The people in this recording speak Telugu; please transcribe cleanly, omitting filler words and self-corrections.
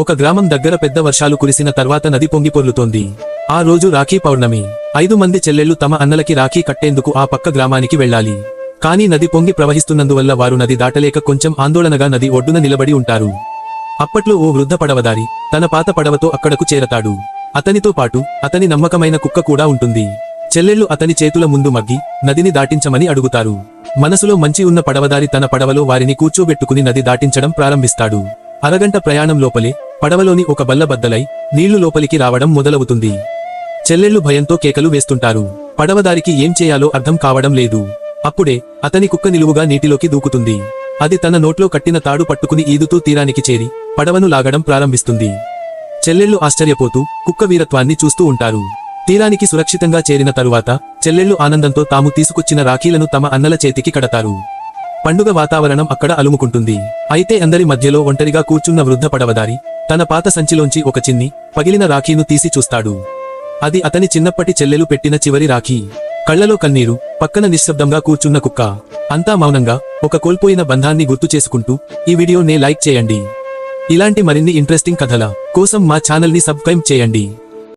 ఒక గ్రామం దగ్గర పెద్ద వర్షాలు కురిసిన తర్వాత నది పొంగి పొర్లుతోంది. ఆ రోజు రాఖీ పౌర్ణమి. 5 మంది చెల్లెళ్లు తమ అన్నలకి రాఖీ కట్టేందుకు ఆ పక్క గ్రామానికి వెళ్లాలి. కానీ నది పొంగి ప్రవహిస్తున్నందువల్ల వారు నది దాటలేక కొంచెం ఆందోళనగా నది ఒడ్డున నిలబడి ఉంటారు. అప్పట్లో ఓ వృద్ధ పడవదారి తన పాత పడవతో అక్కడకు చేరతాడు. అతనితో పాటు అతని నమ్మకమైన కుక్క కూడా ఉంటుంది. చెల్లెళ్లు అతని చేతుల ముందు మగ్గి నదిని దాటించమని అడుగుతారు. మనసులో మంచి ఉన్న పడవదారి తన పడవలో వారిని కూర్చోబెట్టుకుని నది దాటించడం ప్రారంభిస్తాడు. అరగంట ప్రయాణం లోపలే పడవలోని ఒక బల్ల బద్దలై నీళ్లు లోపలికి రావడం మొదలవుతుంది. చెల్లెళ్లు భయంతో కేకలు వేస్తుంటారు. పడవదారికి ఏం చేయాలో అర్థం కావడం లేదు. అప్పుడే అతని కుక్క నిలువుగా నీటిలోకి దూకుతుంది. అది తన నోట్లో కట్టిన తాడు పట్టుకుని ఈదుతూ తీరానికి చేరి పడవను లాగడం ప్రారంభిస్తుంది. చెల్లెళ్లు ఆశ్చర్యపోతూ కుక్క వీరత్వాన్ని చూస్తూ ఉంటారు. తీరానికి సురక్షితంగా చేరిన తరువాత చెల్లెళ్లు ఆనందంతో తాము తీసుకొచ్చిన రాఖీలను తమ అన్నల చేతికి కడతారు. పండుగ వాతావరణం అక్కడ అలుముకుంటుంది. అయితే అందరి మధ్యలో ఒంటరిగా కూర్చున్న వృద్ధ పడవదారి తన పాత సంచిలోంచి ఒక చిన్ని పగిలిన రాఖీను తీసి చూస్తాడు. అది అతని చిన్నప్పటి చెల్లెలు పెట్టిన చివరి రాఖీ. కళ్లలో కన్నీరు, పక్కన నిశ్శబ్దంగా కూర్చున్న కుక్క. అంతా మౌనంగా ఒక కోల్పోయిన బంధాన్ని గుర్తు చేసుకుంటూ ఈ వీడియోని లైక్ చేయండి. ఇలాంటి మరిన్ని ఇంట్రెస్టింగ్ కథల కోసం మా ఛానల్ని సబ్స్క్రైబ్ చేయండి.